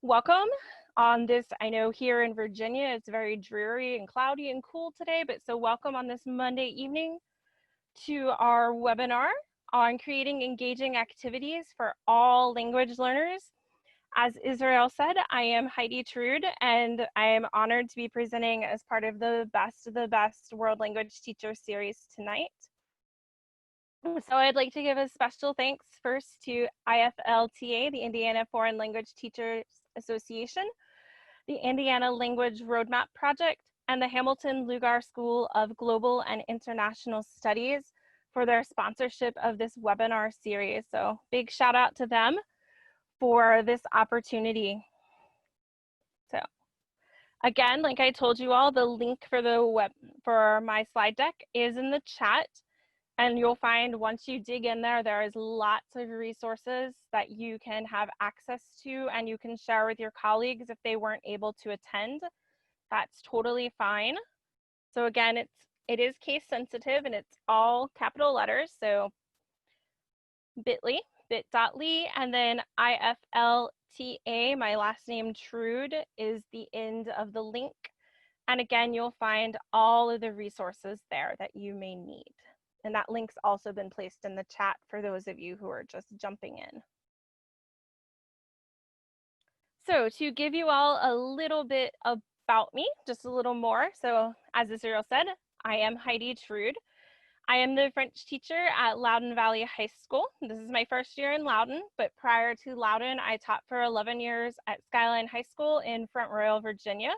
Welcome on this, I know here in Virginia, it's very dreary and cloudy and cool today, but so welcome on this Monday evening to our webinar on creating engaging activities for all language learners. As Israel said, I am Heidi Trude, and I am honored to be presenting as part of the Best of the Best World Language Teacher Series tonight. So I'd like to give a special thanks first to IFLTA, the Indiana Foreign Language Teachers Association, the Indiana Language Roadmap Project, and the Hamilton Lugar School of Global and International Studies for their sponsorship of this webinar series. So big shout out to them for this opportunity. So again, like I told you all, the link for my slide deck is in the chat. And you'll find once you dig in there, there is lots of resources that you can have access to and you can share with your colleagues if they weren't able to attend. That's totally fine. So again, it is case sensitive and it's all capital letters. So bit.ly, and then IFLTA, my last name Trude, is the end of the link. And again, you'll find all of the resources there that you may need. And that link's also been placed in the chat for those of you who are just jumping in. So to give you all a little bit about me, just a little more. So as Israel said, I am Heidi Trude. I am the French teacher at Loudoun Valley High School. This is my first year in Loudoun, but prior to Loudoun, I taught for 11 years at Skyline High School in Front Royal, Virginia.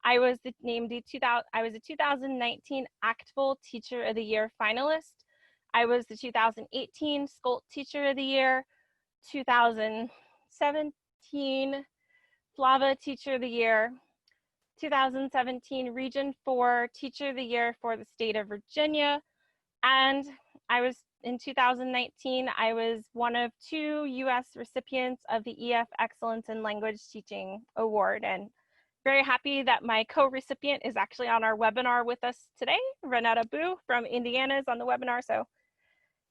I was a 2019 ACTFL Teacher of the Year finalist. I was the 2018 SCOLT Teacher of the Year, 2017 FLAVA Teacher of the Year, 2017 Region 4 Teacher of the Year for the state of Virginia, and in 2019, I was one of 2 US recipients of the EF Excellence in Language Teaching Award, and very happy that my co-recipient is actually on our webinar with us today. Renetta Boo from Indiana is on the webinar, so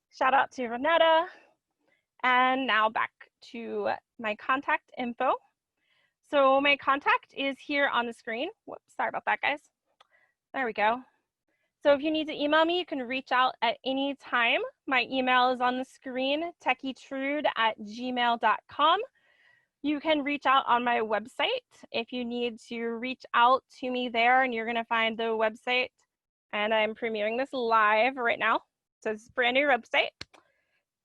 shout out to Renetta. And now back to my contact info. So my contact is here on the screen. Whoops, sorry about that, guys. There we go. So if you need to email me, you can reach out at any time. My email is on the screen, techietrude@gmail.com. You can reach out on my website if you need to reach out to me there, and you're going to find the website. And I'm premiering this live right now. So it's a brand new website.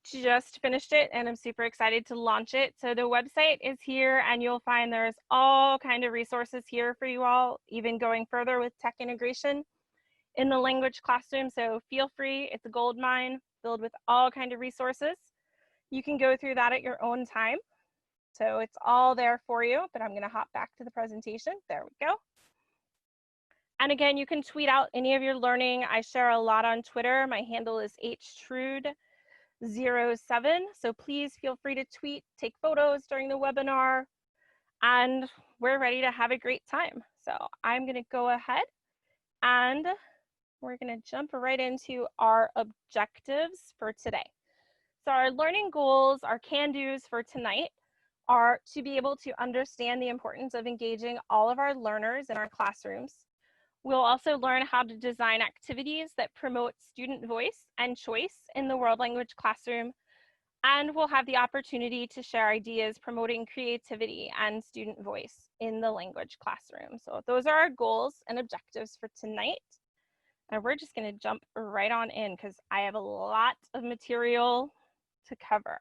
Just finished it and I'm super excited to launch it. So the website is here and you'll find there's all kind of resources here for you all, even going further with tech integration in the language classroom. So feel free, it's a gold mine filled with all kind of resources. You can go through that at your own time. So it's all there for you, but I'm going to hop back to the presentation. There we go. And again, you can tweet out any of your learning. I share a lot on Twitter. My handle is htrude07. So please feel free to tweet, take photos during the webinar, and we're ready to have a great time. So I'm going to go ahead and we're going to jump right into our objectives for today. So our learning goals, our can-dos for tonight, are to be able to understand the importance of engaging all of our learners in our classrooms. We'll also learn how to design activities that promote student voice and choice in the world language classroom. And we'll have the opportunity to share ideas promoting creativity and student voice in the language classroom. So those are our goals and objectives for tonight. And we're just going to jump right on in because I have a lot of material to cover.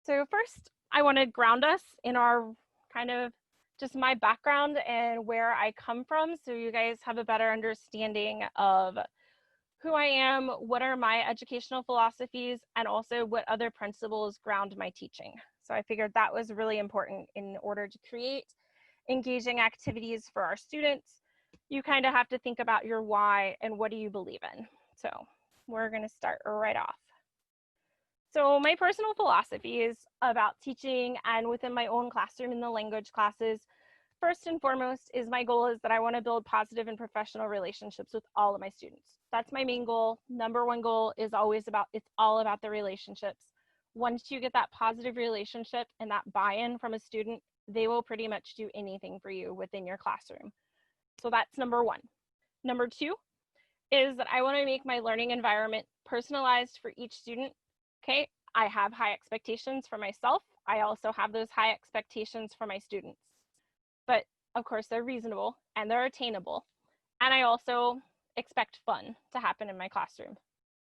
So first, I want to ground us in our kind of just my background and where I come from, so you guys have a better understanding of who I am, what are my educational philosophies, and also what other principles ground my teaching. So I figured that was really important in order to create engaging activities for our students. You kind of have to think about your why and what do you believe in. So we're going to start right off. So my personal philosophy is about teaching and within my own classroom in the language classes. First and foremost is my goal is that I want to build positive and professional relationships with all of my students. That's my main goal. Number one goal is always about, it's all about the relationships. Once you get that positive relationship and that buy-in from a student, they will pretty much do anything for you within your classroom. So that's number one. Number two is that I want to make my learning environment personalized for each student. Okay, I have high expectations for myself. I also have those high expectations for my students. But of course, they're reasonable and they're attainable. And I also expect fun to happen in my classroom.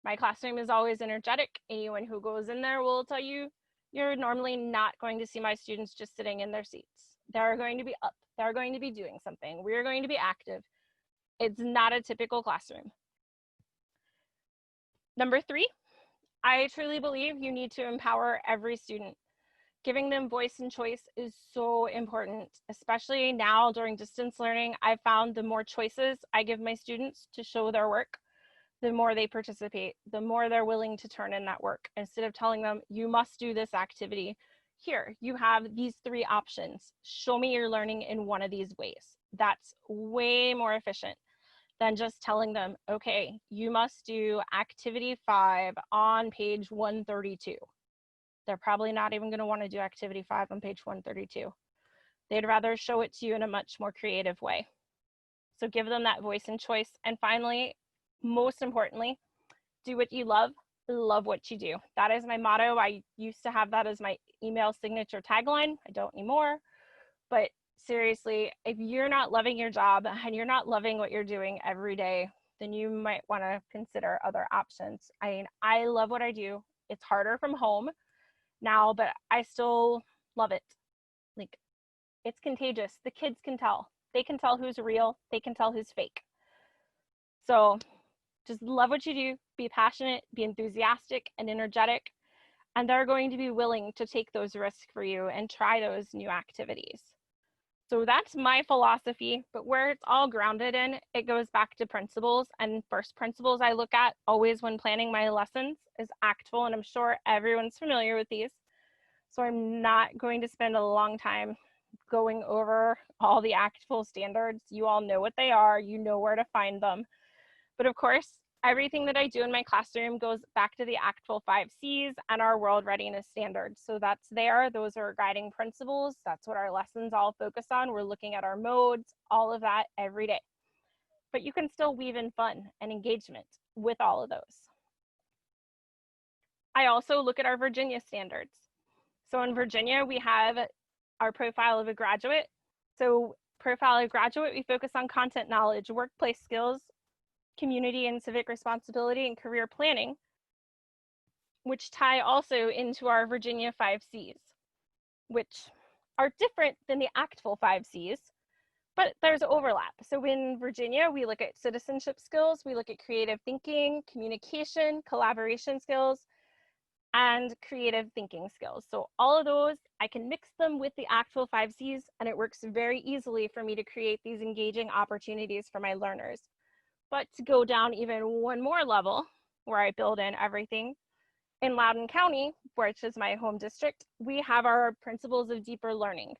My classroom is always energetic. Anyone who goes in there will tell you, you're normally not going to see my students just sitting in their seats. They're going to be up. They're going to be doing something. We're going to be active. It's not a typical classroom. Number three, I truly believe you need to empower every student. Giving them voice and choice is so important, especially now during distance learning. I've found the more choices I give my students to show their work, the more they participate, the more they're willing to turn in that work. Instead of telling them, you must do this activity, here, you have these three options. Show me your learning in one of these ways. That's way more efficient than just telling them, okay, you must do activity 5 on page 132. They're probably not even going to want to do activity 5 on page 132. They'd rather show it to you in a much more creative way. So give them that voice and choice. And finally, most importantly, do what you love what you do. That is my motto. I used to have that as my email signature tagline. I don't anymore. But seriously, if you're not loving your job and you're not loving what you're doing every day, then you might want to consider other options. I mean, I love what I do. It's harder from home now, but I still love it. Like, it's contagious. The kids can tell. They can tell who's real. They can tell who's fake. So just love what you do, be passionate, be enthusiastic and energetic, and they're going to be willing to take those risks for you and try those new activities. So that's my philosophy, but where it's all grounded in, it goes back to principles. And first principles I look at always when planning my lessons is ACTFL, and I'm sure everyone's familiar with these. So I'm not going to spend a long time going over all the ACTFL standards. You all know what they are, you know where to find them. But of course, everything that I do in my classroom goes back to the ACTFL 5 Cs and our World Readiness Standards. So that's there, those are guiding principles. That's what our lessons all focus on. We're looking at our modes, all of that every day. But you can still weave in fun and engagement with all of those. I also look at our Virginia standards. So in Virginia, we have our profile of a graduate. So profile of graduate, we focus on content knowledge, workplace skills, community and civic responsibility, and career planning, which tie also into our Virginia 5 Cs, which are different than the ACTFL 5 Cs, but there's overlap. So in Virginia, we look at citizenship skills, we look at creative thinking, communication, collaboration skills, and creative thinking skills. So all of those, I can mix them with the ACTFL 5 Cs, and it works very easily for me to create these engaging opportunities for my learners. But to go down even one more level, where I build in everything, in Loudoun County, which is my home district, we have our principles of deeper learning.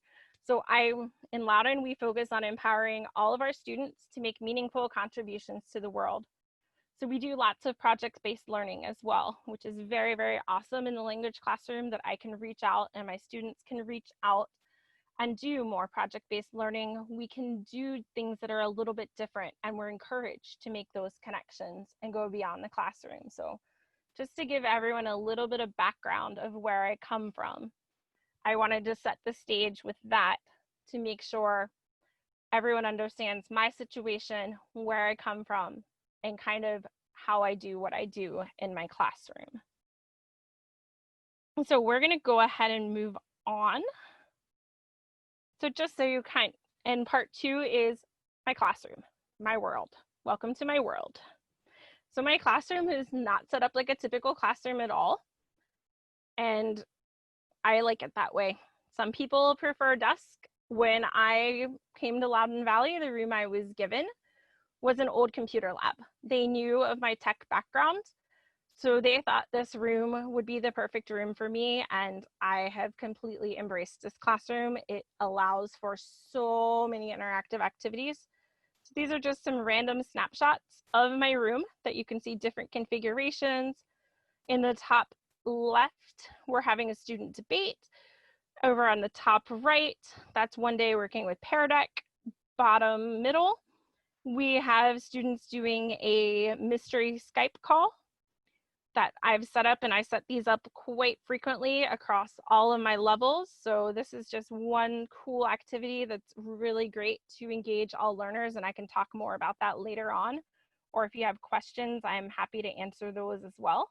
So in Loudoun, we focus on empowering all of our students to make meaningful contributions to the world. So we do lots of project-based learning as well, which is very, very awesome in the language classroom, that I can reach out and my students can reach out and do more project-based learning. We can do things that are a little bit different, and we're encouraged to make those connections and go beyond the classroom. So just to give everyone a little bit of background of where I come from, I wanted to set the stage with that to make sure everyone understands my situation, where I come from, and kind of how I do what I do in my classroom. So we're going to go ahead and move on. So just so you and part 2 is my classroom, my world. Welcome to my world. So my classroom is not set up like a typical classroom at all. And I like it that way. Some people prefer desk. When I came to Loudoun Valley, the room I was given was an old computer lab. They knew of my tech background, so they thought this room would be the perfect room for me, and I have completely embraced this classroom. It allows for so many interactive activities. So these are just some random snapshots of my room that you can see different configurations. In the top left, we're having a student debate. Over on the top right, that's one day working with Pear Deck. Bottom middle, we have students doing a mystery Skype call that I've set up, and I set these up quite frequently across all of my levels. So this is just one cool activity that's really great to engage all learners, and I can talk more about that later on. Or if you have questions, I'm happy to answer those as well.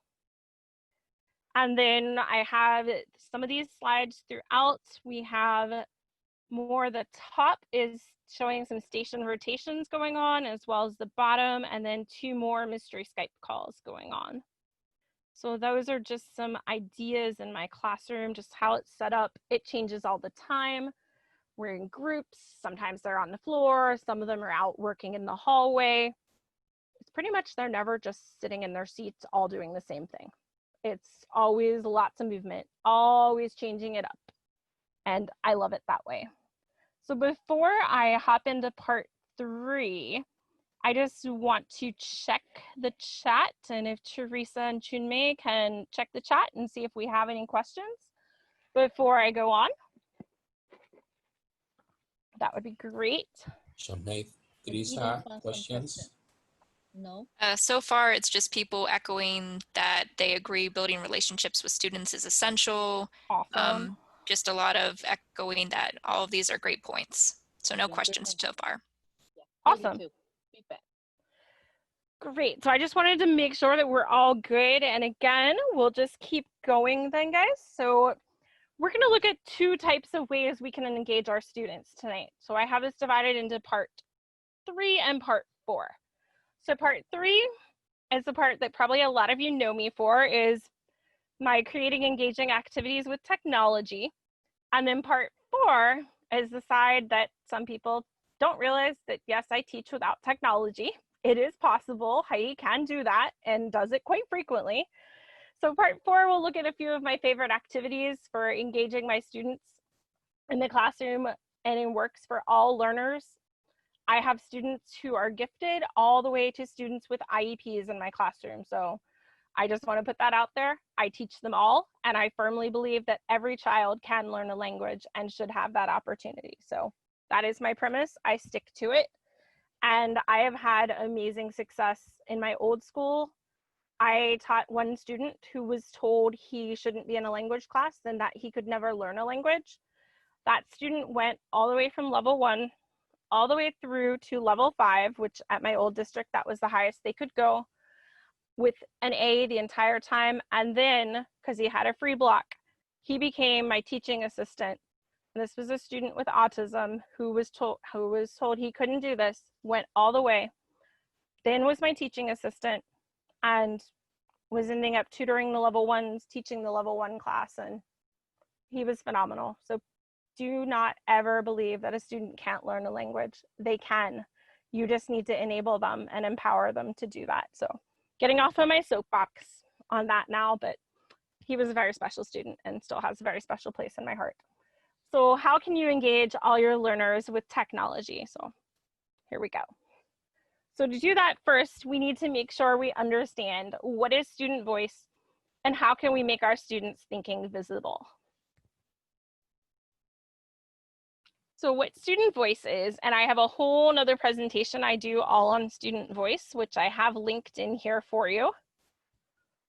And then I have some of these slides throughout. We have more, the top is showing some station rotations going on, as well as the bottom, and then 2 more mystery Skype calls going on. So those are just some ideas in my classroom, just how it's set up. It changes all the time. We're in groups. Sometimes they're on the floor. Some of them are out working in the hallway. It's pretty much, they're never just sitting in their seats all doing the same thing. It's always lots of movement, always changing it up. And I love it that way. So before I hop into part 3, I just want to check the chat, and if Teresa and Chunmei can check the chat and see if we have any questions before I go on. That would be great. Chunmei, Teresa, questions? No. So far, it's just people echoing that they agree building relationships with students is essential. Awesome. Just a lot of echoing that all of these are great points. So no questions so far. Yeah, awesome. Feedback. Great. So I just wanted to make sure that we're all good. And again, we'll just keep going then, guys. So we're going to look at 2 types of ways we can engage our students tonight. So I have this divided into part 3 and part 4. So part 3 is the part that probably a lot of you know me for, is my creating engaging activities with technology. And then part 4 is the side that some people don't realize that, yes, I teach without technology. It is possible. Heidi can do that and does it quite frequently. So part 4, we'll look at a few of my favorite activities for engaging my students in the classroom, and it works for all learners. I have students who are gifted all the way to students with IEPs in my classroom. So I just want to put that out there. I teach them all, and I firmly believe that every child can learn a language and should have that opportunity. So that is my premise. I stick to it. And I have had amazing success in my old school. I taught one student who was told he shouldn't be in a language class and that he could never learn a language. That student went all the way from level 1 all the way through to level 5, which at my old district, that was the highest they could go, with an A the entire time. And then, because he had a free block, he became my teaching assistant. And this was a student with autism who was told he couldn't do this, went all the way, then was my teaching assistant, and was ending up tutoring the level 1s, teaching the level 1 class, and he was phenomenal. So do not ever believe that a student can't learn a language. They can. You just need to enable them and empower them to do that. So getting off of my soapbox on that now, but he was a very special student and still has a very special place in my heart. So how can you engage all your learners with technology? So here we go. So to do that, first, we need to make sure we understand what is student voice and how can we make our students' thinking visible. So what student voice is, and I have a whole nother presentation I do all on student voice, which I have linked in here for you.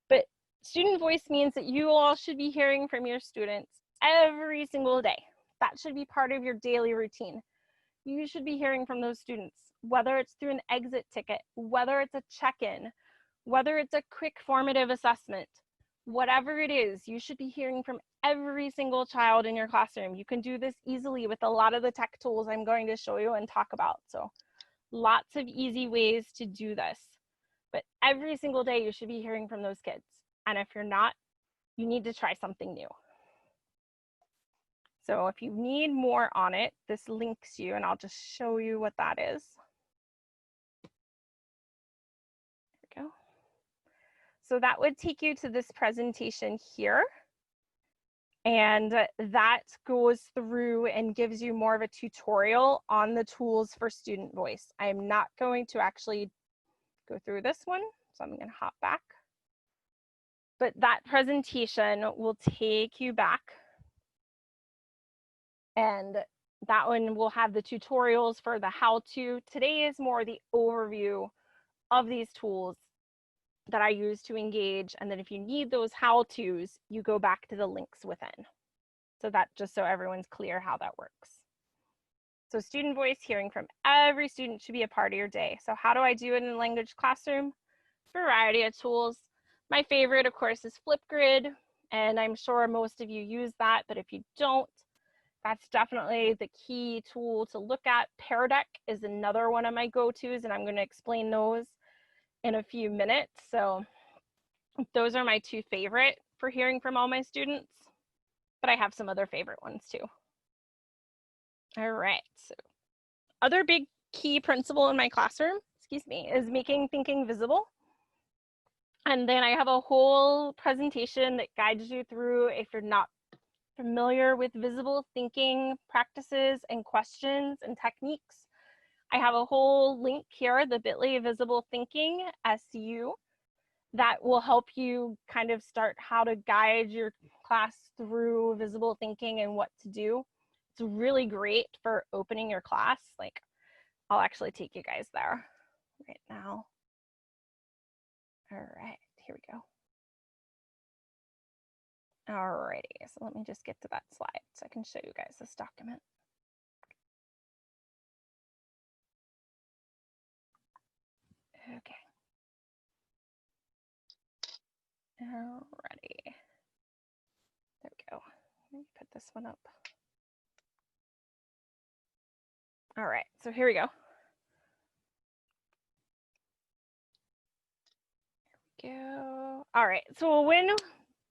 But student voice means that you all should be hearing from your students every single day. That should be part of your daily routine. You should be hearing from those students, whether it's through an exit ticket, whether it's a check-in, whether it's a quick formative assessment, whatever it is, you should be hearing from every single child in your classroom. You can do this easily with a lot of the tech tools I'm going to show you and talk about. So lots of easy ways to do this. But every single day you should be hearing from those kids. And if you're not, you need to try something new. So if you need more on it, this links you, and I'll just show you what that is. There we go. So that would take you to this presentation here. And that goes through and gives you more of a tutorial on the tools for student voice. I'm not going to actually go through this one, so I'm going to hop back. but that presentation will take you back, and that one will have the tutorials for the how-to. Today is more the overview of these tools that I use to engage, and then if you need those how-tos, you go back to the links within. So that just so everyone's clear how that works. So student voice, hearing from every student should be a part of your day. So how do I do it in a language classroom? Variety of tools. My favorite, of course, is Flipgrid, and I'm sure most of you use that, but if you don't, that's definitely the key tool to look at. Pear Deck is another one of my go-tos, and I'm going to explain those in a few minutes. So those are my two favorite for hearing from all my students, but I have some other favorite ones too. All right, so other big key principle in my classroom, excuse me, is making thinking visible. And then I have a whole presentation that guides you through if you're not familiar with visible thinking practices and questions and techniques. I have a whole link here, the bit.ly visible thinking SU, that will help you kind of start how to guide your class through visible thinking and what to do. It's really great for opening your class. Like, I'll actually take you guys there right now. All right, here we go. Alrighty, so let me just get to that slide so I can show you guys this document. Okay. Alrighty. There we go. Let me put this one up. All right, so here we go. All right, so when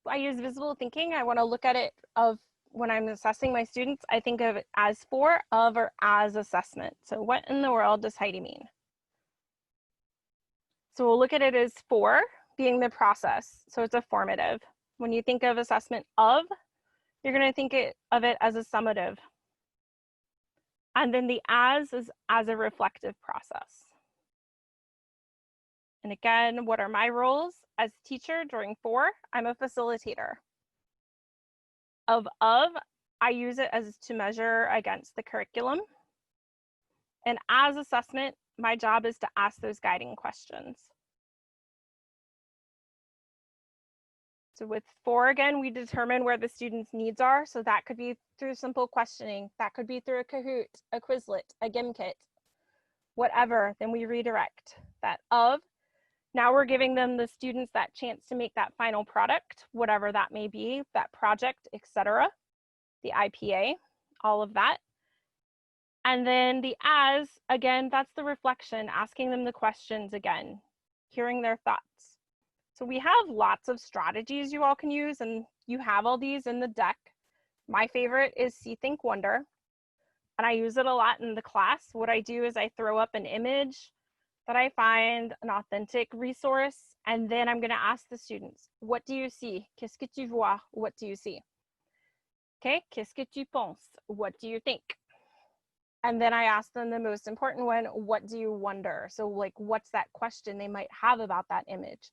I use visible thinking, I want to look at it of when I'm assessing my students, I think of it as for, of, or as assessment. So what in the world does Heidi mean? So we'll look at it as for being the process. So it's a formative. When you think of assessment of, you're going to think of it as a summative. And then the as is as a reflective process. And again, what are my roles as teacher during for? I'm a facilitator. Of, I use it as to measure against the curriculum. And as assessment, my job is to ask those guiding questions. So with for, again, we determine where the student's needs are. So that could be through simple questioning. That could be through a Kahoot, a Quizlet, a Gimkit, whatever. Then we redirect that of. Now we're giving them, the students, that chance to make that final product, whatever that may be, that project, etc. The IPA, all of that. And then the as, again, that's the reflection, asking them the questions again, hearing their thoughts. So we have lots of strategies you all can use, and you have all these in the deck. My favorite is See, Think, Wonder, and I use it a lot in the class. What I do is I throw up an image that I find, an authentic resource, and then I'm going to ask the students, what do you see? Qu'est-ce que tu vois? What do you see? Okay, qu'est-ce que tu penses? What do you think? And then I ask them the most important one, what do you wonder? So like, what's that question they might have about that image?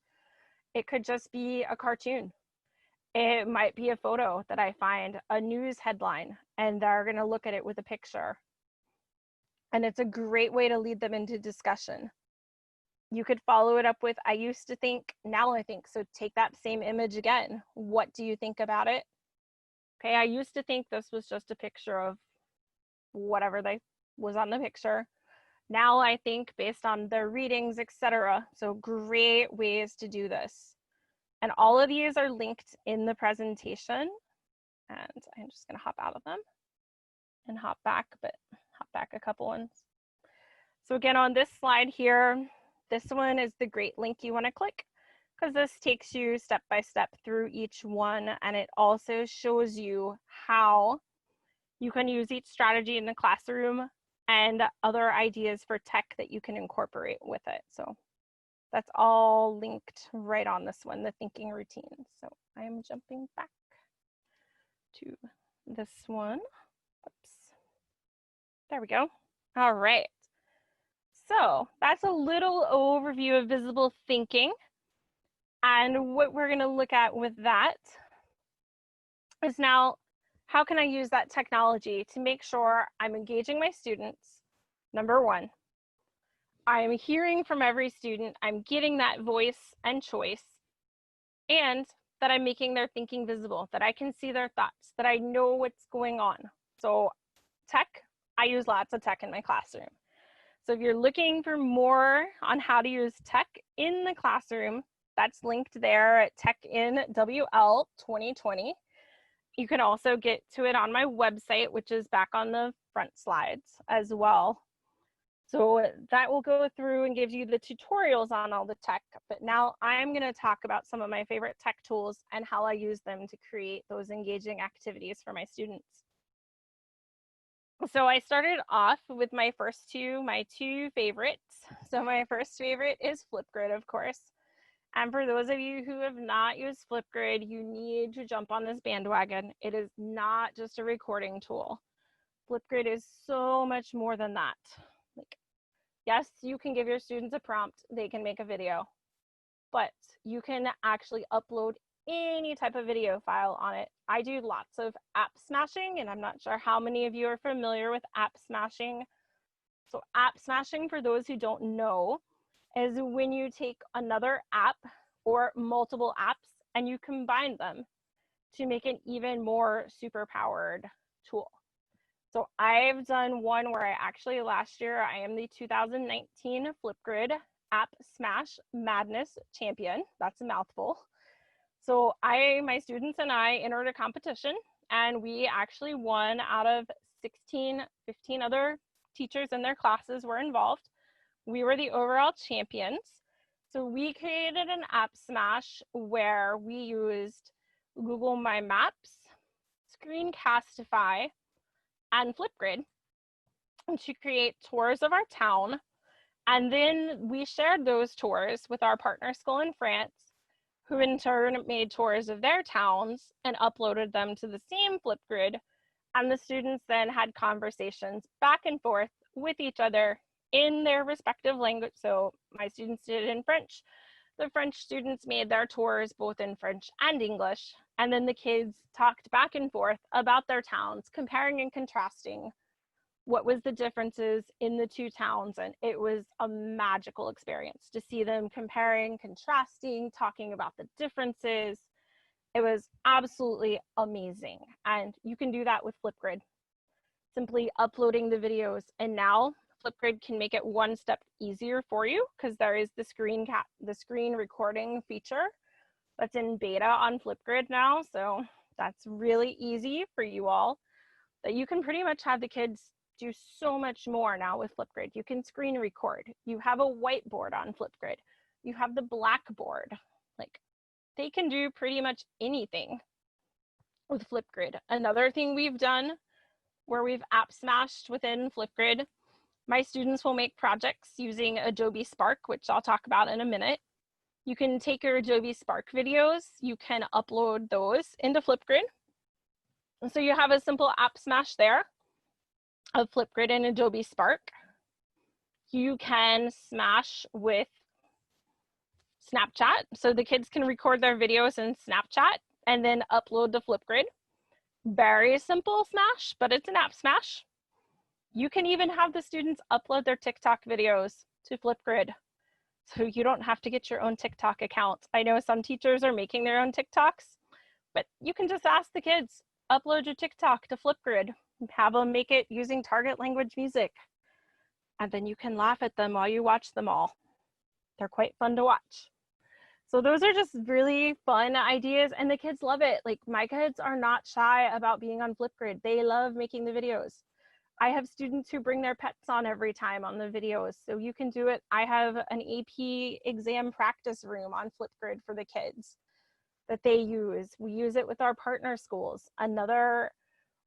It could just be a cartoon. It might be a photo that I find, a news headline, and they're going to look at it with a picture. And it's a great way to lead them into discussion. You could follow it up with, I used to think, now I think. So take that same image again. What do you think about it? Okay, I used to think this was just a picture of whatever they was on the picture. Now I think based on their readings, etc. So great ways to do this. And all of these are linked in the presentation. And I'm just gonna hop out of them and hop back, but hop back a couple ones. So again, on this slide here, this one is the great link you wanna click, because this takes you step by step through each one, and it also shows you how you can use each strategy in the classroom and other ideas for tech that you can incorporate with it. So that's all linked right on this one, the thinking routine. So I'm jumping back to this one. Oops. There we go. All right. So that's a little overview of visible thinking. And what we're going to look at with that is now, how can I use that technology to make sure I'm engaging my students? Number one, I am hearing from every student, I'm getting that voice and choice, and that I'm making their thinking visible, that I can see their thoughts, that I know what's going on. So tech, I use lots of tech in my classroom. So if you're looking for more on how to use tech in the classroom, that's linked there at Tech in WL 2020. You can also get to it on my website, which is back on the front slides as well. So that will go through and give you the tutorials on all the tech. But now I'm going to talk about some of my favorite tech tools and how I use them to create those engaging activities for my students. So I started off with my two favorites. So my first favorite is Flipgrid, of course. And for those of you who have not used Flipgrid, you need to jump on this bandwagon. It is not just a recording tool. Flipgrid is so much more than that. Like, yes, you can give your students a prompt, they can make a video, but you can actually upload any type of video file on it. I do lots of app smashing, and I'm not sure how many of you are familiar with app smashing. So app smashing, for those who don't know, is when you take another app or multiple apps and you combine them to make an even more superpowered tool. So I've done one where last year, I am the 2019 Flipgrid App Smash Madness Champion. That's a mouthful. So my students and I entered a competition, and we actually won. Out of 15 other teachers in their classes were involved. We were the overall champions. So we created an app smash where we used Google My Maps, Screencastify, and Flipgrid to create tours of our town. And then we shared those tours with our partner school in France, who in turn made tours of their towns and uploaded them to the same Flipgrid. And the students then had conversations back and forth with each other in their respective language. So my students did it in French. The French students made their tours both in French and English. And then the kids talked back and forth about their towns, comparing and contrasting what was the differences in the two towns. And it was a magical experience to see them comparing, contrasting, talking about the differences. It was absolutely amazing. And you can do that with Flipgrid, simply uploading the videos. And now Flipgrid can make it one step easier for you, because there is the screen recording feature that's in beta on Flipgrid now. So that's really easy for you all, that you can pretty much have the kids do so much more now with Flipgrid. You can screen record. You have a whiteboard on Flipgrid. You have the blackboard. Like, they can do pretty much anything with Flipgrid. Another thing we've done where we've app smashed within Flipgrid, my students will make projects using Adobe Spark, which I'll talk about in a minute. You can take your Adobe Spark videos, you can upload those into Flipgrid. And so you have a simple app smash there of Flipgrid and Adobe Spark. You can smash with Snapchat. So the kids can record their videos in Snapchat and then upload to Flipgrid. Very simple smash, but it's an app smash. You can even have the students upload their TikTok videos to Flipgrid, so you don't have to get your own TikTok account. I know some teachers are making their own TikToks, but you can just ask the kids, upload your TikTok to Flipgrid, have them make it using target language music, and then you can laugh at them while you watch them all. They're quite fun to watch. So those are just really fun ideas, and the kids love it. Like, my kids are not shy about being on Flipgrid. They love making the videos. I have students who bring their pets on every time on the videos, so you can do it. I have an AP exam practice room on Flipgrid for the kids that they use. We use it with our partner schools. Another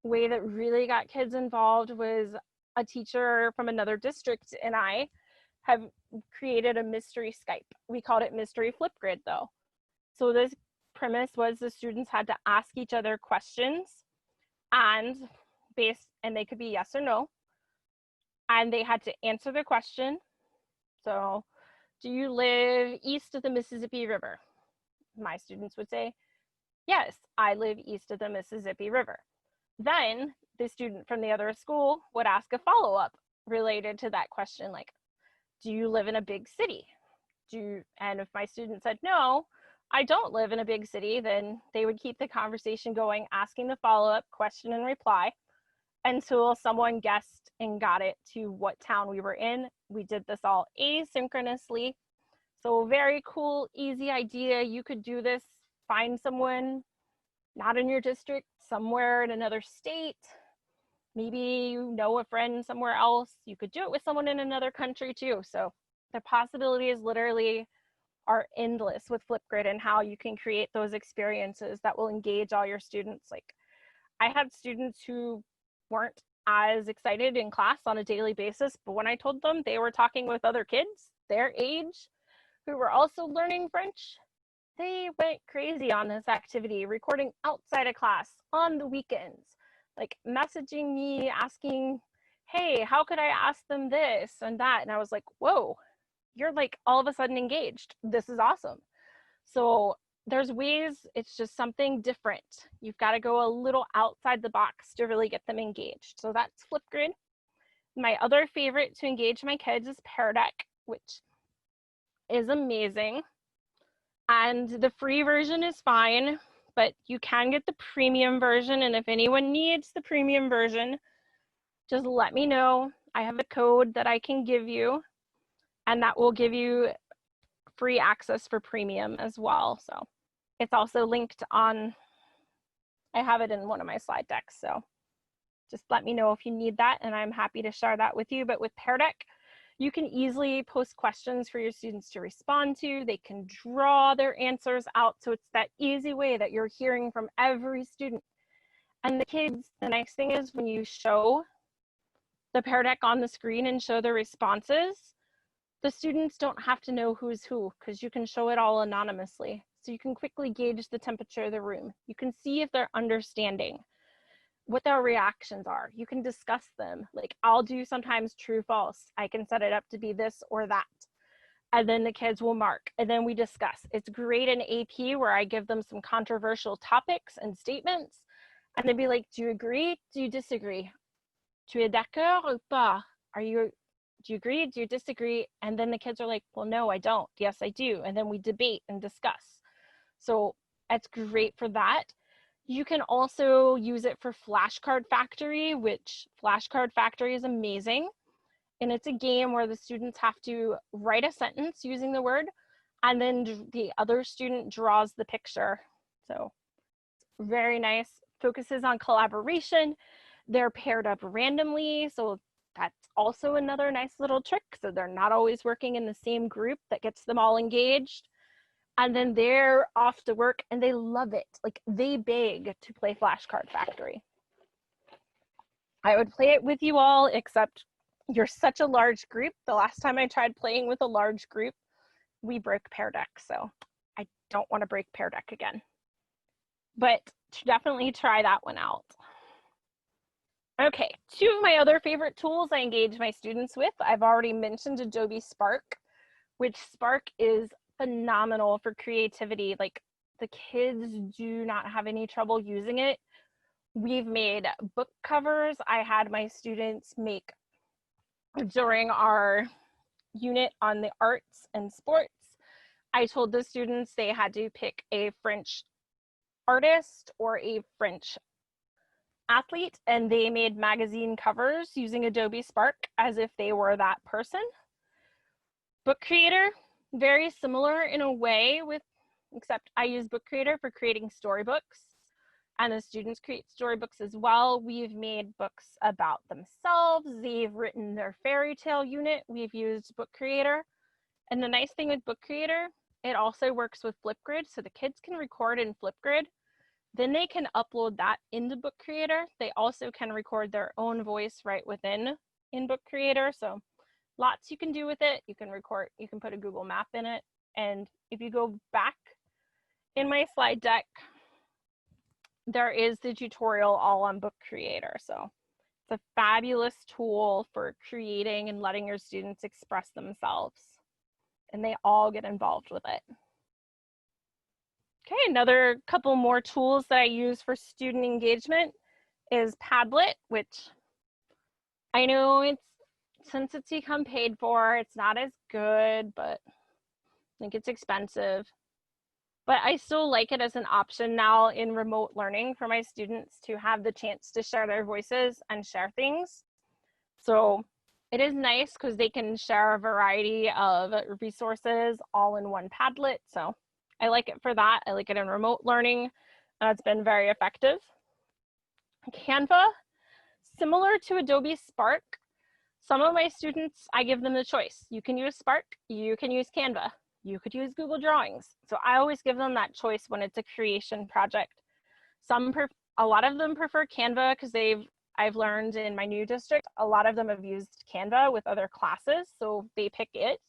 way that really got kids involved was a teacher from another district and I have created a mystery Skype. We called it Mystery Flipgrid though. So this premise was the students had to ask each other questions, and they could be yes or no, and they had to answer the question. So, do you live east of the Mississippi River? my students would say, yes, I live east of the Mississippi River. Then the student from the other school would ask a follow-up related to that question, like, do you live in a big city? And if my student said, no, I don't live in a big city, then they would keep the conversation going, asking the follow-up question and reply until someone guessed and got it to what town we were in. We did this all asynchronously. So very cool, easy idea. You could do this, find someone not in your district, somewhere in another state. Maybe you know a friend somewhere else. You could do it with someone in another country too. So the possibilities literally are endless with Flipgrid and how you can create those experiences that will engage all your students. Like, I had students who weren't as excited in class on a daily basis, but when I told them they were talking with other kids their age who were also learning French, they went crazy on this activity, recording outside of class on the weekends, like messaging me, asking, hey, how could I ask them this and that? And I was like, whoa, you're like all of a sudden engaged. This is awesome. So there's ways, it's just something different. You've got to go a little outside the box to really get them engaged. So that's Flipgrid. My other favorite to engage my kids is Pear Deck, which is amazing. And the free version is fine, but you can get the premium version. And if anyone needs the premium version, just let me know. I have a code that I can give you, and that will give you free access for premium as well. So it's also linked on, I have it in one of my slide decks. So just let me know if you need that, and I'm happy to share that with you. But with Pear Deck, you can easily post questions for your students to respond to. They can draw their answers out. So it's that easy way that you're hearing from every student. And the kids, the nice thing is when you show the Pear Deck on the screen and show the responses, the students don't have to know who's who because you can show it all anonymously. So you can quickly gauge the temperature of the room. You can see if they're understanding, what their reactions are. You can discuss them. Like, I'll do sometimes true, false. I can set it up to be this or that. And then the kids will mark, and then we discuss. It's great in AP where I give them some controversial topics and statements, and they'd be like, do you agree? Do you disagree? Tu es d'accord ou pas? Do you agree? Do you disagree? And then the kids are like, well, no, I don't. Yes, I do. And then we debate and discuss. So it's great for that. You can also use it for Flashcard Factory, which Flashcard Factory is amazing. And it's a game where the students have to write a sentence using the word, and then the other student draws the picture. So very nice. Focuses on collaboration. They're paired up randomly. So that's also another nice little trick. So they're not always working in the same group. That gets them all engaged. And then they're off to work and they love it. Like, they beg to play Flashcard Factory. I would play it with you all, except you're such a large group. The last time I tried playing with a large group, we broke Pear Deck. So I don't want to break Pear Deck again. But definitely try that one out. Okay, two of my other favorite tools I engage my students with. I've already mentioned Adobe Spark, which Spark is phenomenal for creativity. Like, the kids do not have any trouble using it. We've made book covers. I had my students make during our unit on the arts and sports. I told the students they had to pick a French artist or a French athlete, and they made magazine covers using Adobe Spark as if they were that person. Book Creator, very similar in a way, except I use Book Creator for creating storybooks, and the students create storybooks as well. We've made books about themselves. They've written their fairy tale unit. We've used Book Creator. And the nice thing with Book Creator, it also works with Flipgrid, so the kids can record in Flipgrid. Then they can upload that into Book Creator. They also can record their own voice right within in Book Creator. So lots you can do with it. You can record, you can put a Google map in it. And if you go back in my slide deck, there is the tutorial all on Book Creator. So it's a fabulous tool for creating and letting your students express themselves. And they all get involved with it. Okay, another couple more tools that I use for student engagement is Padlet, which I know since it's become paid for, it's not as good, but I think it's expensive. But I still like it as an option now in remote learning for my students to have the chance to share their voices and share things. So it is nice because they can share a variety of resources all in one Padlet. So I like it for that. I like it in remote learning. It's been very effective. Canva, similar to Adobe Spark. Some of my students, I give them the choice. You can use Spark, you can use Canva, you could use Google Drawings. So I always give them that choice when it's a creation project. A lot of them prefer Canva because I've learned in my new district, a lot of them have used Canva with other classes, so they pick it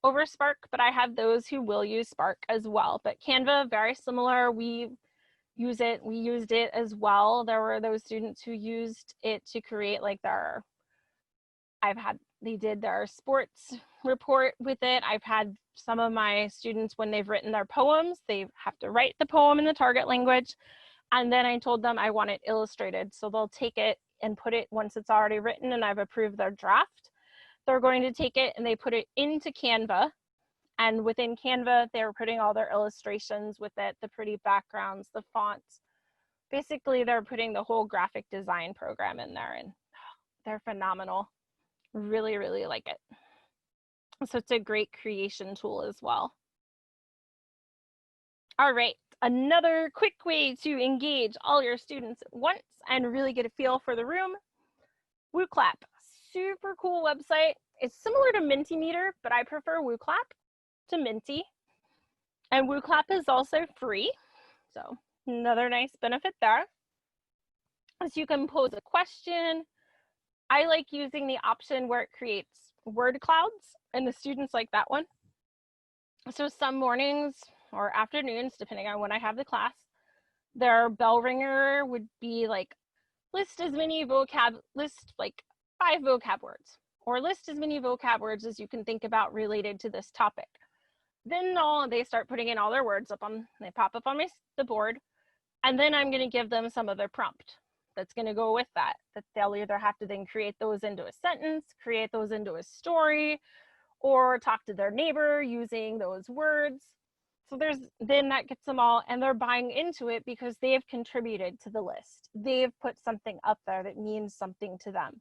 over Spark, but I have those who will use Spark as well. But Canva, very similar. We used it as well. There were those students who used it to create like they did their sports report with it. I've had some of my students, when they've written their poems, they have to write the poem in the target language. And then I told them I want it illustrated. So they'll take it and put it, once it's already written and I've approved their draft, they're going to take it and they put it into Canva. And within Canva, they're putting all their illustrations with it, the pretty backgrounds, the fonts. Basically, they're putting the whole graphic design program in there, and they're phenomenal. Really, really like it. So it's a great creation tool as well. All right, another quick way to engage all your students at once and really get a feel for the room. WhooClap, super cool website. It's similar to Mentimeter, but I prefer WhooClap to Minty. And WhooClap is also free. So another nice benefit there. So you can pose a question. I like using the option where it creates word clouds, and the students like that one. So some mornings or afternoons, depending on when I have the class, their bell ringer would be like, list like 5 vocab words, or list as many vocab words as you can think about related to this topic. Then they start putting in all their words they pop up on the board, and then I'm going to give them some other prompt that's going to go with that they'll either have to then create those into a sentence, create those into a story, or talk to their neighbor using those words. So then that gets them all, and they're buying into it because they have contributed to the list. They've put something up there that means something to them.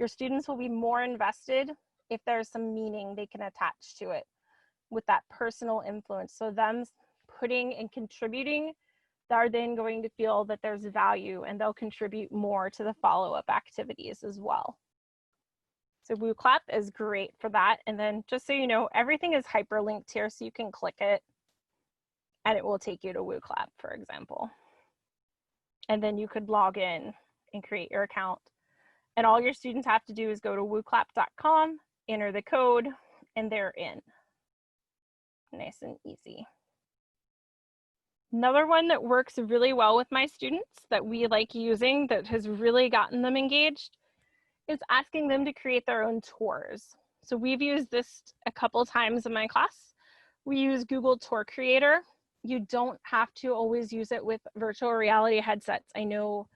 Your students will be more invested if there's some meaning they can attach to it with that personal influence. So them putting and contributing, they're then going to feel that there's value, and they'll contribute more to the follow-up activities as well. So WhooClap is great for that. And then just so you know, everything is hyperlinked here, so you can click it and it will take you to WhooClap, for example. And then you could log in and create your account. And all your students have to do is go to WhooClap.com, enter the code, and they're in. Nice and easy. Another one that works really well with my students that we like using that has really gotten them engaged is asking them to create their own tours. So we've used this a couple times in my class. We use Google Tour Creator. You don't have to always use it with virtual reality headsets. I know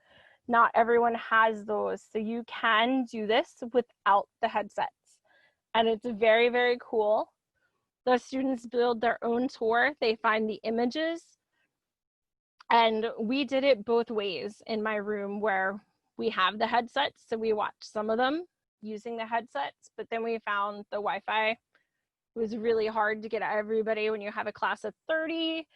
not everyone has those, so you can do this without the headsets. And it's very, very cool. The students build their own tour. They find the images. And we did it both ways in my room, where we have the headsets, so we watched some of them using the headsets, but then we found the Wi-Fi. It was really hard to get everybody when you have a class of 30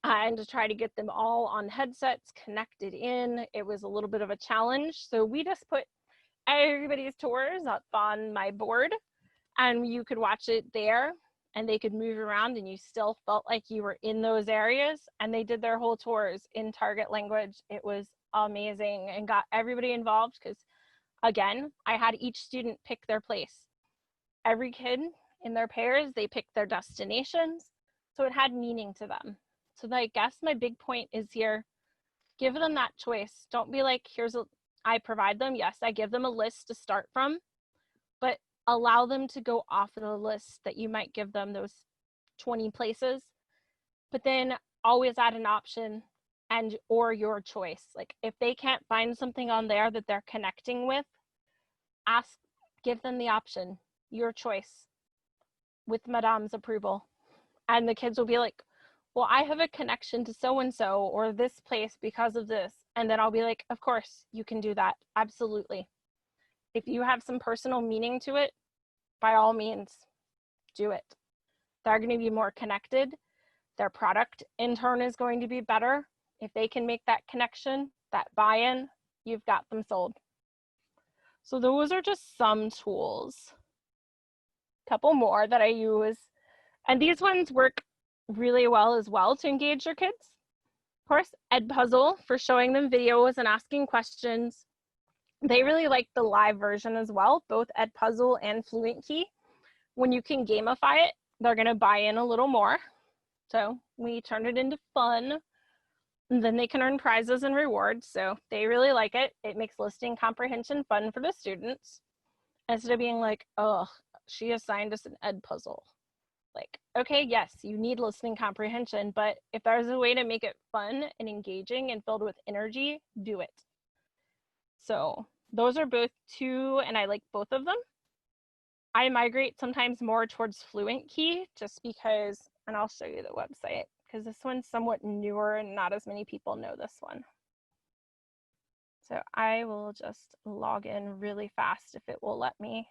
and to try to get them all on headsets connected in. It was a little bit of a challenge. So we just put everybody's tours up on my board, and you could watch it there, and they could move around, and you still felt like you were in those areas. And they did their whole tours in target language. It was amazing, and got everybody involved because, again, I had each student pick their place. Every kid in their pairs, they picked their destinations, so it had meaning to them. So I guess my big point is here, give them that choice. Don't be like, I provide them. Yes, I give them a list to start from, but allow them to go off of the list that you might give them those 20 places. But then always add an option and or your choice. Like if they can't find something on there that they're connecting with, give them the option, your choice, with Madame's approval. And the kids will be like, well, I have a connection to so-and-so or this place because of this. And then I'll be like, of course, you can do that. Absolutely. If you have some personal meaning to it, by all means, do it. They're going to be more connected. Their product in turn is going to be better. If they can make that connection, that buy-in, you've got them sold. So those are just some tools. A couple more that I use. And these ones work really well as well to engage your kids. Of course, Edpuzzle for showing them videos and asking questions. They really like the live version as well, both Edpuzzle and Fluent Key. When you can gamify it, they're going to buy in a little more. So we turn it into fun, and then they can earn prizes and rewards. So they really like it. It makes listening comprehension fun for the students. Instead of being like, oh, she assigned us an Edpuzzle. Like, okay, yes, you need listening comprehension, but if there's a way to make it fun and engaging and filled with energy, do it. So those are both two, and I like both of them. I migrate sometimes more towards Fluent Key just because, and I'll show you the website because this one's somewhat newer and not as many people know this one. So I will just log in really fast if it will let me.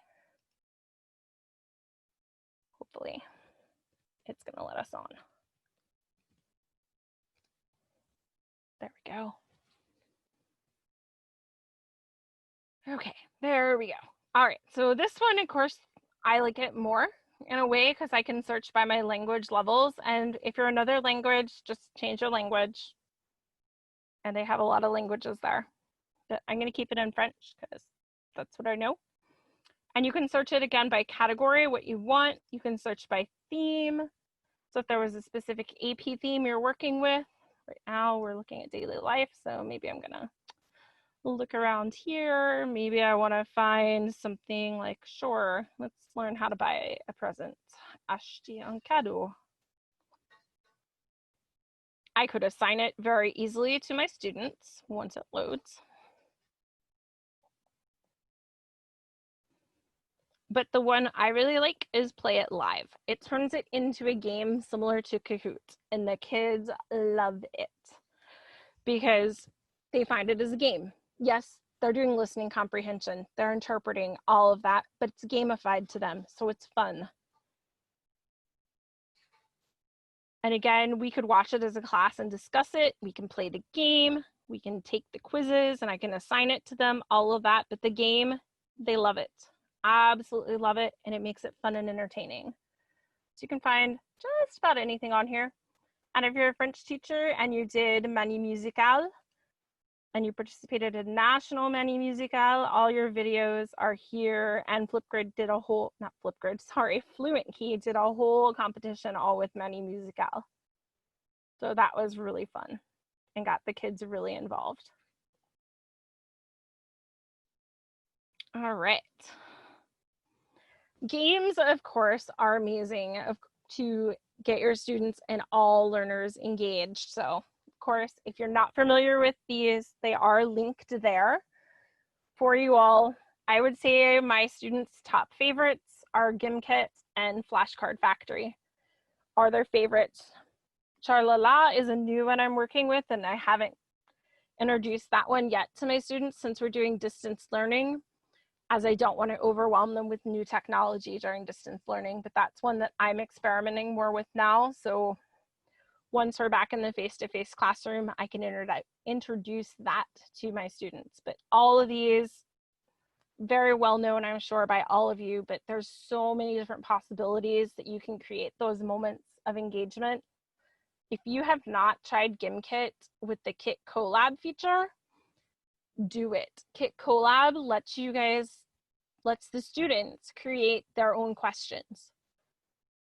Hopefully it's gonna let us on. There we go. Okay, there we go. All right, so this one, of course, I like it more in a way because I can search by my language levels. And if you're another language, just change your language. And they have a lot of languages there. But I'm gonna keep it in French because that's what I know. And you can search it again by category, what you want. You can search by theme. So if there was a specific AP theme you're working with, right now we're looking at daily life. So maybe I'm gonna look around here. Maybe I want to find something like, sure, let's learn how to buy a present. Acheter un cadeau. I could assign it very easily to my students once it loads. But the one I really like is Play It Live. It turns it into a game similar to Kahoot, and the kids love it because they find it as a game. Yes, they're doing listening comprehension, they're interpreting all of that, but it's gamified to them, so it's fun. And again, we could watch it as a class and discuss it. We can play the game, we can take the quizzes, and I can assign it to them, all of that, but the game, they love it. Absolutely love it, and it makes it fun and entertaining. So you can find just about anything on here. And if you're a French teacher and you did Mani Musicale, and you participated in National Mani Musicale, all your videos are here, and Flipgrid did a whole, not Flipgrid, sorry, Fluent Key did a whole competition all with Mani Musicale. So that was really fun and got the kids really involved. All right. Games, of course, are amazing to get your students and all learners engaged. So, of course, if you're not familiar with these, they are linked there for you all. I would say my students' top favorites are Gimkit and Flashcard Factory are their favorites. Charlala is a new one I'm working with, and I haven't introduced that one yet to my students since we're doing distance learning, as I don't want to overwhelm them with new technology during distance learning, but that's one that I'm experimenting more with now. So once we're back in the face-to-face classroom, I can introduce that to my students. But all of these, very well known, I'm sure, by all of you, but there's so many different possibilities that you can create those moments of engagement. If you have not tried Gimkit with the Kit Collab feature, do it. Kit Collab lets the students create their own questions,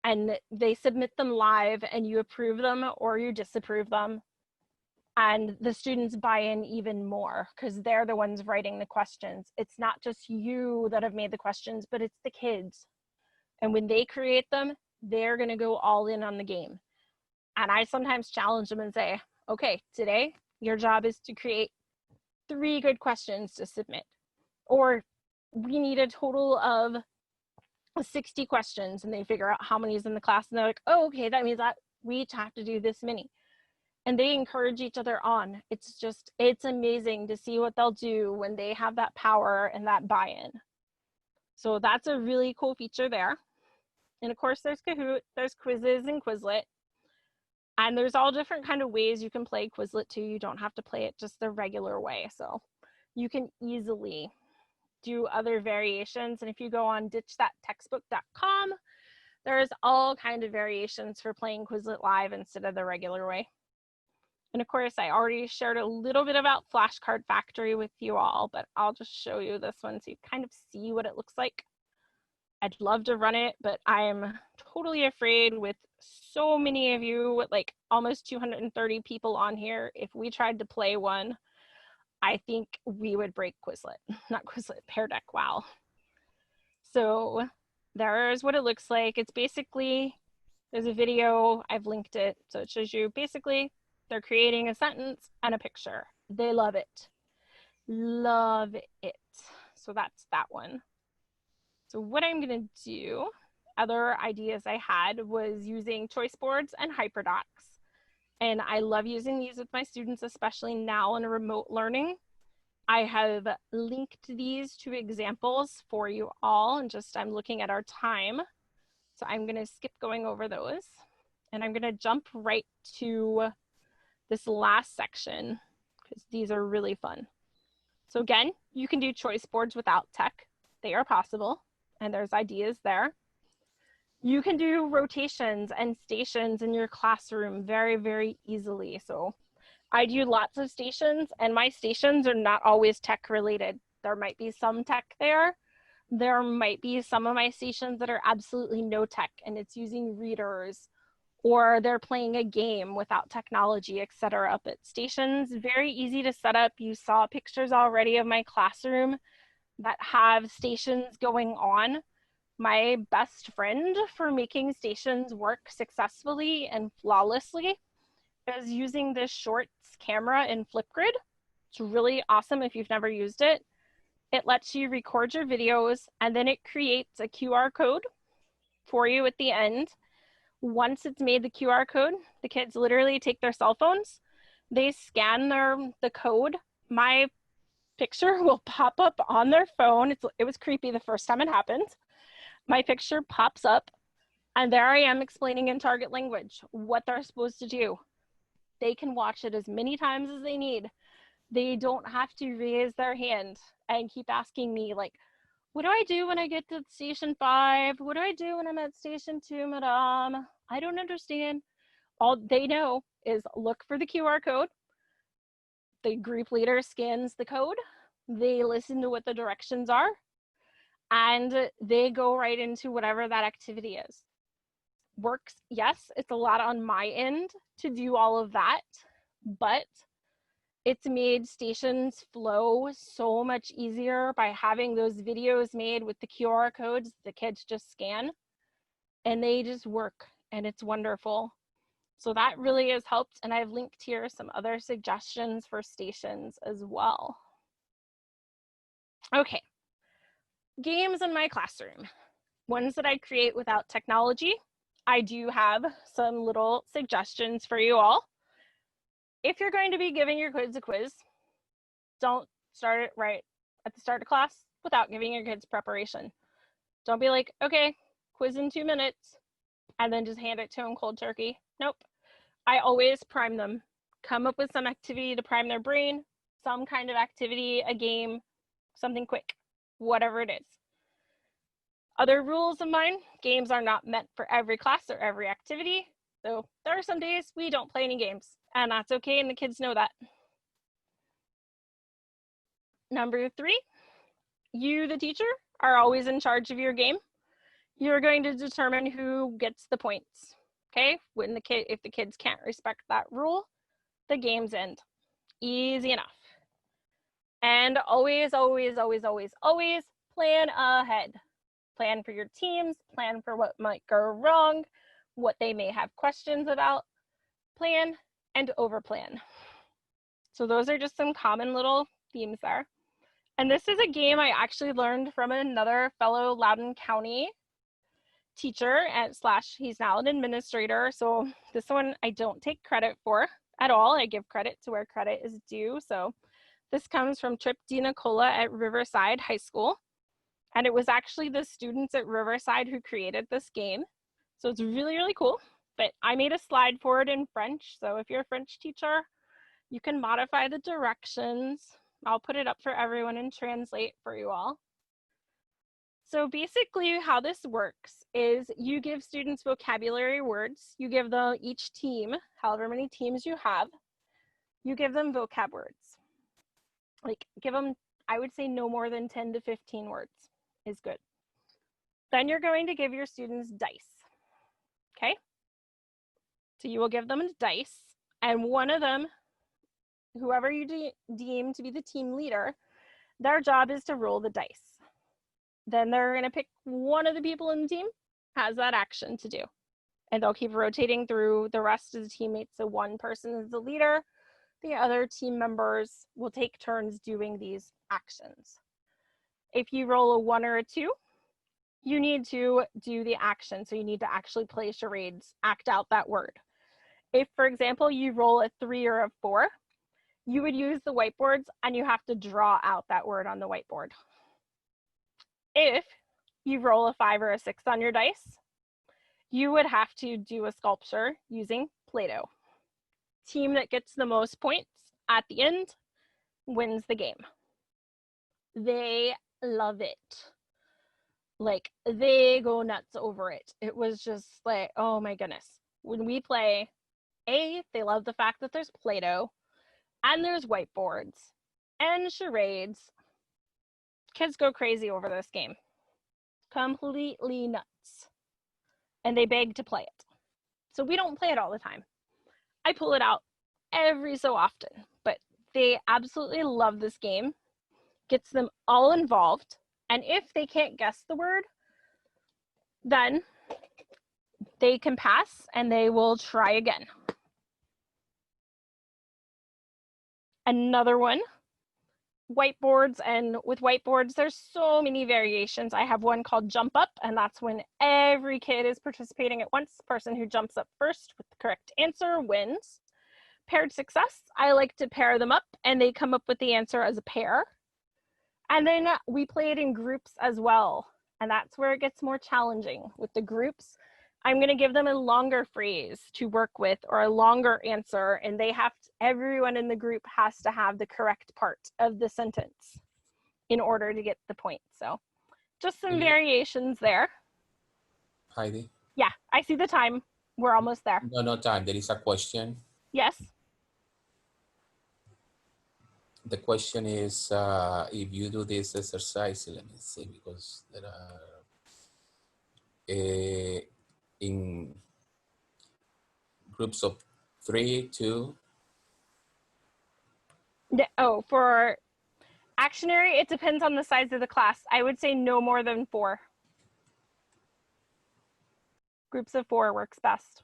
and they submit them live, and you approve them or you disapprove them, and the students buy in even more because they're the ones writing the questions. It's not just you that have made the questions, but it's the kids, and when they create them, they're going to go all in on the game. And I sometimes challenge them and say, okay, today your job is to create 3 good questions to submit. Or we need a total of 60 questions, and they figure out how many is in the class, and they're like, oh, okay, that means that we each have to do this many. And they encourage each other on. It's amazing to see what they'll do when they have that power and that buy-in. So that's a really cool feature there. And of course, there's Kahoot, there's quizzes and Quizlet. And there's all different kind of ways you can play Quizlet too. You don't have to play it just the regular way. So you can easily do other variations. And if you go on ditchthattextbook.com, there's all kind of variations for playing Quizlet live instead of the regular way. And of course, I already shared a little bit about Flashcard Factory with you all, but I'll just show you this one so you kind of see what it looks like. I'd love to run it, but I'm totally afraid with so many of you, with like almost 230 people on here. If we tried to play one, I think we would break Quizlet, not Quizlet, Pear Deck, wow. So there's what it looks like. It's basically, there's a video, I've linked it. So it shows you basically, they're creating a sentence and a picture. They love it. Love it. So that's that one. So what I'm gonna do, other ideas I had was using choice boards and hyperdocs. And I love using these with my students, especially now in remote learning. I have linked these to examples for you all, and just I'm looking at our time. So I'm gonna skip going over those. And I'm gonna jump right to this last section, because these are really fun. So again, you can do choice boards without tech. They are possible, and there's ideas there. You can do rotations and stations in your classroom very, very easily. So I do lots of stations, and my stations are not always tech related. There might be some tech there. There might be some of my stations that are absolutely no tech, and it's using readers, or they're playing a game without technology, etc. But stations, very easy to set up. You saw pictures already of my classroom that have stations going on. My best friend for making stations work successfully and flawlessly is using this shorts camera in Flipgrid. It's really awesome if you've never used it. It lets you record your videos, and then it creates a QR code for you at the end. Once it's made the QR code, the kids literally take their cell phones, they scan the code. My picture will pop up on their phone. It was creepy the first time it happened. My picture pops up, and there I am explaining in target language what they're supposed to do. They can watch it as many times as they need. They don't have to raise their hand and keep asking me, like, what do I do when I get to station 5? What do I do when I'm at station 2, madame? I don't understand. All they know is look for the QR code. The group leader scans the code. They listen to what the directions are, and they go right into whatever that activity is. Works, yes, it's a lot on my end to do all of that, but it's made stations flow so much easier by having those videos made with the QR codes. The kids just scan and they just work, and it's wonderful. So that really has helped, and I've linked here some other suggestions for stations as well. Okay, games in my classroom. Ones that I create without technology. I do have some little suggestions for you all. If you're going to be giving your kids a quiz, don't start it right at the start of class without giving your kids preparation. Don't be like, okay, quiz in 2 minutes, and then just hand it to them cold turkey. Nope. I always prime them. Come up with some activity to prime their brain, some kind of activity, a game, something quick, whatever it is. Other rules of mine, games are not meant for every class or every activity. So there are some days we don't play any games, and that's okay, and the kids know that. Number 3, you, the teacher, are always in charge of your game. You're going to determine who gets the points. Okay, if the kids can't respect that rule, the game's end. Easy enough. And always, always, always, always, always plan ahead. Plan for your teams, plan for what might go wrong, what they may have questions about. plan, and overplan. So those are just some common little themes there. And this is a game I actually learned from another fellow Loudoun County teacher / he's now an administrator. So this one I don't take credit for at all. I give credit to where credit is due. So this comes from Trip Di Nicola at Riverside High School. And it was actually the students at Riverside who created this game. So it's really, really cool. But I made a slide for it in French. So if you're a French teacher, you can modify the directions. I'll put it up for everyone and translate for you all. So basically how this works is you give students vocabulary words. You give each team, however many teams you have, you give them vocab words. Like give them, I would say no more than 10 to 15 words is good. Then you're going to give your students dice, okay? So you will give them dice, and one of them, whoever you deem to be the team leader, their job is to roll the dice. Then they're gonna pick one of the people in the team has that action to do. And they'll keep rotating through the rest of the teammates. So one person is the leader, the other team members will take turns doing these actions. If you roll a 1 or a 2, you need to do the action. So you need to actually play charades, act out that word. If, for example, you roll a 3 or a 4, you would use the whiteboards and you have to draw out that word on the whiteboard. If you roll a 5 or a 6 on your dice, you would have to do a sculpture using Play-Doh. Team that gets the most points at the end wins the game. They love it. Like, they go nuts over it. It was just like, oh my goodness. When we play, they love the fact that there's Play-Doh and there's whiteboards and charades. Kids go crazy over this game. Completely nuts. And they beg to play it. So we don't play it all the time. I pull it out every so often, but they absolutely love this game. Gets them all involved. And if they can't guess the word, then they can pass and they will try again. Another one, whiteboards. And with whiteboards, there's so many variations. I have one called Jump Up, and that's when every kid is participating at once. The person who jumps up first with the correct answer wins. Paired Success, I like to pair them up and they come up with the answer as a pair. And then we play it in groups as well. And that's where it gets more challenging. With the groups, I'm gonna give them a longer phrase to work with or a longer answer, and they have to, everyone in the group has to have the correct part of the sentence in order to get the point. So just some variations there. Heidi? Yeah, I see the time. We're almost there. No time. There is a question. Yes. The question is, if you do this exercise, let me see, because there are in groups of 3, 2. Oh, for actionary, it depends on the size of the class. I would say no more than 4. Groups of 4 works best.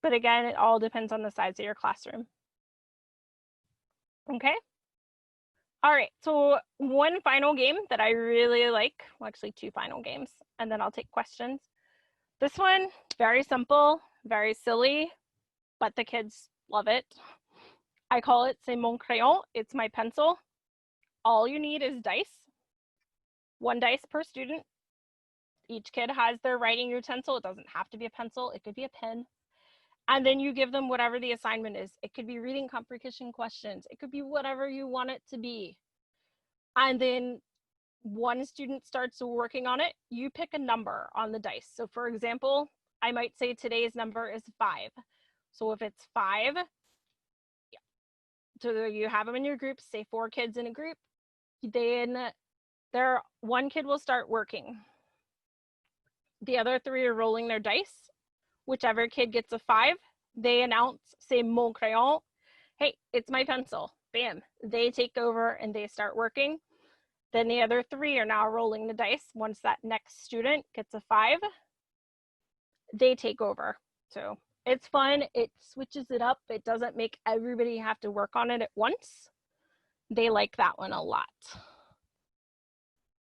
But again, it all depends on the size of your classroom. Okay. All right, so one final game that I really like, well, actually 2 final games, and then I'll take questions. This one, very simple, very silly, but the kids love it. I call it C'est mon crayon, it's my pencil. All you need is dice. 1 dice per student. Each kid has their writing utensil. It doesn't have to be a pencil, it could be a pen. And then you give them whatever the assignment is. It could be reading comprehension questions. It could be whatever you want it to be. And then one student starts working on it. You pick a number on the dice. So for example, I might say today's number is 5. So if it's 5, so you have them in your group, say 4 kids in a group, then one kid will start working. The other 3 are rolling their dice. Whichever kid gets a 5, they announce, say, mon crayon. Hey, it's my pencil. Bam. They take over and they start working. Then the other 3 are now rolling the dice. Once that next student gets a 5, they take over. So it's fun. It switches it up. It doesn't make everybody have to work on it at once. They like that one a lot.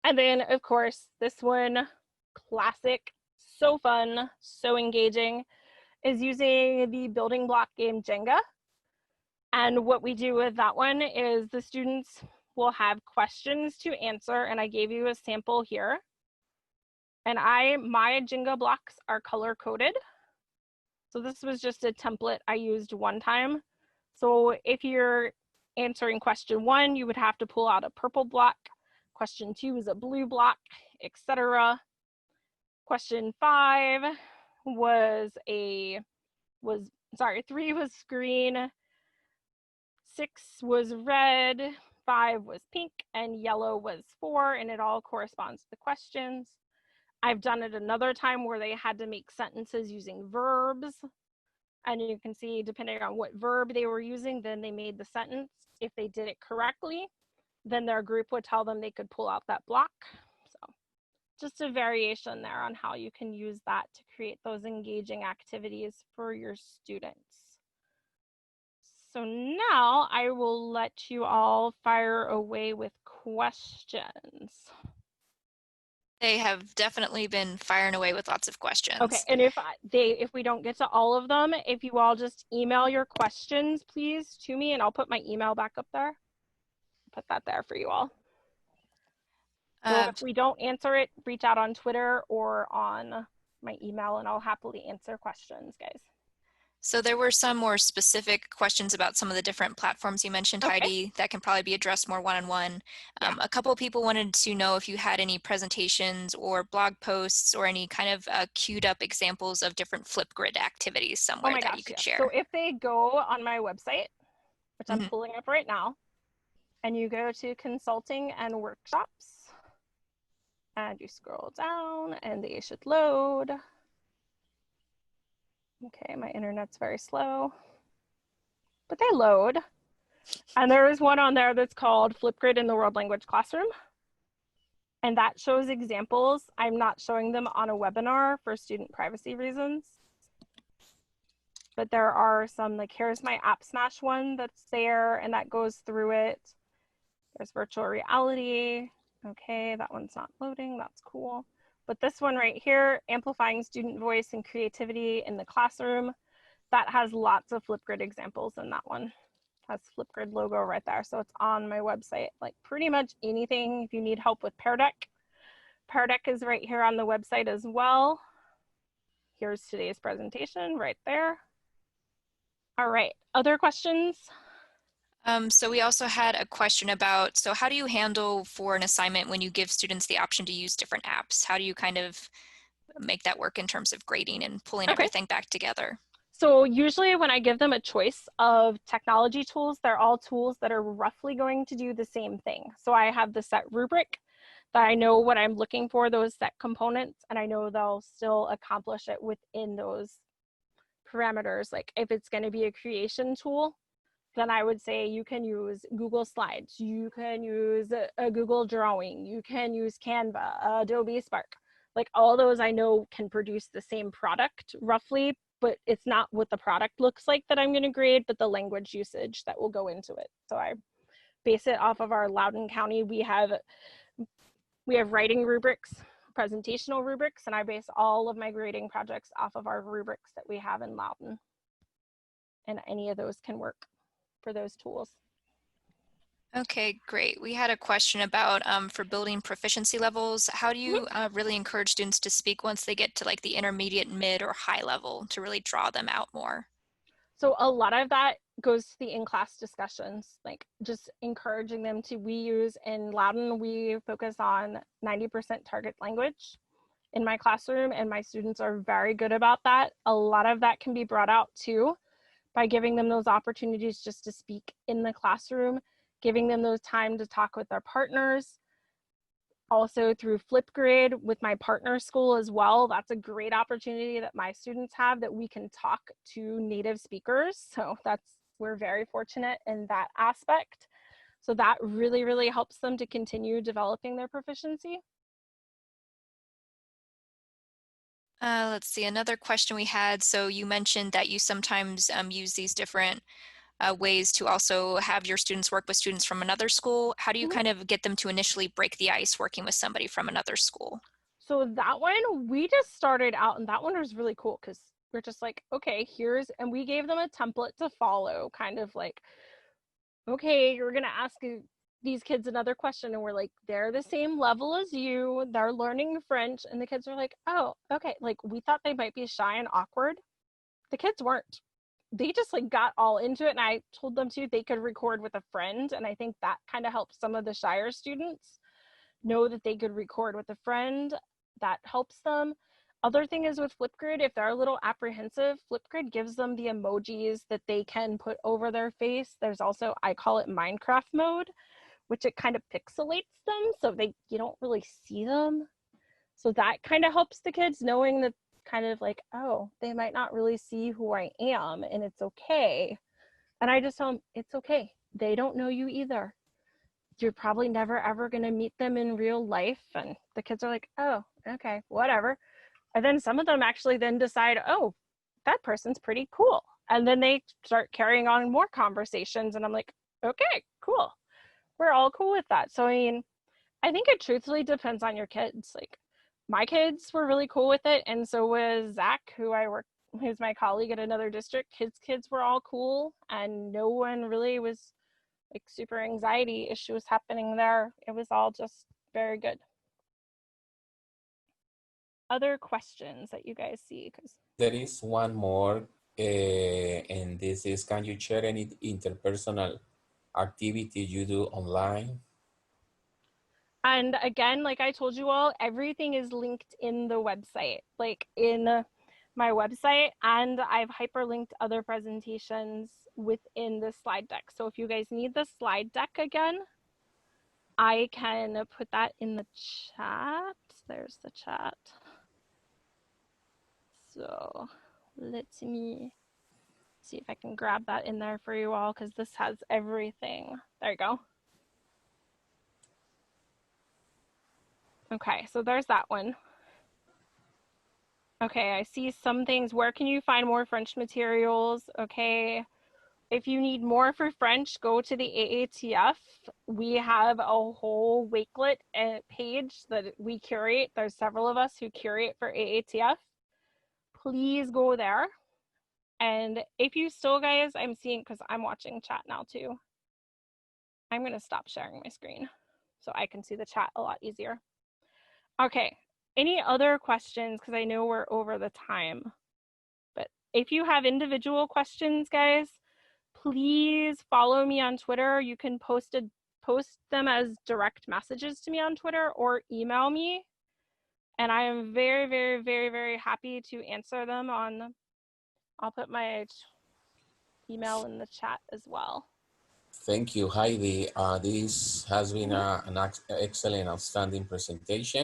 And then, of course, this one, classic, so fun, so engaging, is using the building block game Jenga. And what we do with that one is the students will have questions to answer, and I gave you a sample here. And my Jenga blocks are color coded. So this was just a template I used one time. So if you're answering question 1, you would have to pull out a purple block. Question 2 is a blue block, etc. Question 5 was 3 was green, 6 was red, 5 was pink, and yellow was 4, and it all corresponds to the questions. I've done it another time where they had to make sentences using verbs. And you can see, depending on what verb they were using, then they made the sentence. If they did it correctly, then their group would tell them they could pull out that block. So just a variation there on how you can use that to create those engaging activities for your students. So now I will let you all fire away with questions. They have definitely been firing away with lots of questions. Okay, and if we don't get to all of them, if you all just email your questions, please, to me, and I'll put my email back up there. Put that there for you all. So if we don't answer it, reach out on Twitter or on my email, and I'll happily answer questions, guys. So there were some more specific questions about some of the different platforms you mentioned, Okay. Heidi, that can probably be addressed more one-on-one. Yeah. A couple of people wanted to know if you had any presentations or blog posts or any kind of queued up examples of different Flipgrid activities somewhere that you could share. So if they go on my website, which I'm Mhm. pulling up right now, and you go to consulting and workshops, and you scroll down, and they should load. Okay, my internet's very slow, but they load. And there is one on there that's called Flipgrid in the World Language Classroom. And that shows examples. I'm not showing them on a webinar for student privacy reasons. But there are some, like here's my App Smash one that's there, and that goes through it. There's virtual reality. Okay, that one's not loading, that's cool. But this one right here, amplifying student voice and creativity in the classroom, that has lots of Flipgrid examples in that one. Has Flipgrid logo right there. So it's on my website, like pretty much anything. If you need help with Pear Deck is right here on the website as well. Here's today's presentation right there. All right, other questions? So we also had a question about, so how do you handle for an assignment when you give students the option to use different apps? How do you kind of make that work in terms of grading and pulling everything back together? So usually when I give them a choice of technology tools, they're all tools that are roughly going to do the same thing. So I have the set rubric that I know what I'm looking for, those set components, and I know they'll still accomplish it within those parameters. Like if it's going to be a creation tool, then I would say you can use Google Slides, you can use a Google Drawing, you can use Canva, Adobe Spark. Like all those I know can produce the same product roughly, but it's not what the product looks like that I'm going to grade, but the language usage that will go into it. So I base it off of our Loudoun County. We have writing rubrics, presentational rubrics, and I base all of my grading projects off of our rubrics that we have in Loudoun. And any of those can work for those tools. Okay, great. We had a question about for building proficiency levels. How do you really encourage students to speak once they get to like the intermediate, mid, or high level to really draw them out more? So a lot of that goes to the in-class discussions, like just encouraging them to, we use in Loudoun, we focus on 90% target language in my classroom, and my students are very good about that. A lot of that can be brought out too by giving them those opportunities just to speak in the classroom, giving them those time to talk with their partners. Also through Flipgrid with my partner school as well. That's a great opportunity that my students have, that we can talk to native speakers. So we're very fortunate in that aspect. So that really, really helps them to continue developing their proficiency. Let's see, another question we had. So you mentioned that you sometimes use these different ways to also have your students work with students from another school. How do you kind of get them to initially break the ice working with somebody from another school? So that one, we just started out, and that one was really cool because we're just like, okay, and we gave them a template to follow, kind of like, okay, you're going to ask these kids another question. And we're like, they're the same level as you. They're learning French. And the kids are like, oh, okay. Like, we thought they might be shy and awkward. The kids weren't. They just like got all into it. And I told them too, they could record with a friend. And I think that kind of helps some of the shyer students know that they could record with a friend. That helps them. Other thing is with Flipgrid, if they're a little apprehensive, Flipgrid gives them the emojis that they can put over their face. There's also, I call it Minecraft mode, which it kind of pixelates them so you don't really see them. So that kind of helps the kids knowing that kind of like, oh, they might not really see who I am and it's okay. And I just tell them, it's okay. They don't know you either. You're probably never ever going to meet them in real life. And the kids are like, oh, okay, whatever. And then some of them actually then decide, oh, that person's pretty cool. And then they start carrying on more conversations. And I'm like, okay, cool. We're all cool with that. So, I mean, I think it truthfully depends on your kids. Like my kids were really cool with it. And so was Zach, who's my colleague at another district. His kids were all cool and no one really was like super anxiety issues happening there. It was all just very good. Other questions that you guys see? Because there is one more, and this is, can you share any interpersonal activity you do online? and again, like I told you all, everything is linked in the website, like in my website, and I've hyperlinked other presentations within the slide deck. So if you guys need the slide deck again, I can put that in the chat. There's the chat. So let me see if I can grab that in there for you all, because this has everything. There you go. Okay, so there's that one. Okay, I see some things. Where can you find more French materials? Okay, if you need more for French, go to the AATF. We have a whole Wakelet page that we curate. There's several of us who curate for AATF. Please go there. And if you still, guys, I'm seeing, because I'm watching chat now too. I'm going to stop sharing my screen so I can see the chat a lot easier. Okay, any other questions? Because I know we're over the time. But if you have individual questions, guys, please follow me on Twitter. You can post them as direct messages to me on Twitter or email me. And I am very, very, very, very happy to answer them I'll put my email in the chat as well. Thank you, Heidi. This has been an excellent, outstanding presentation.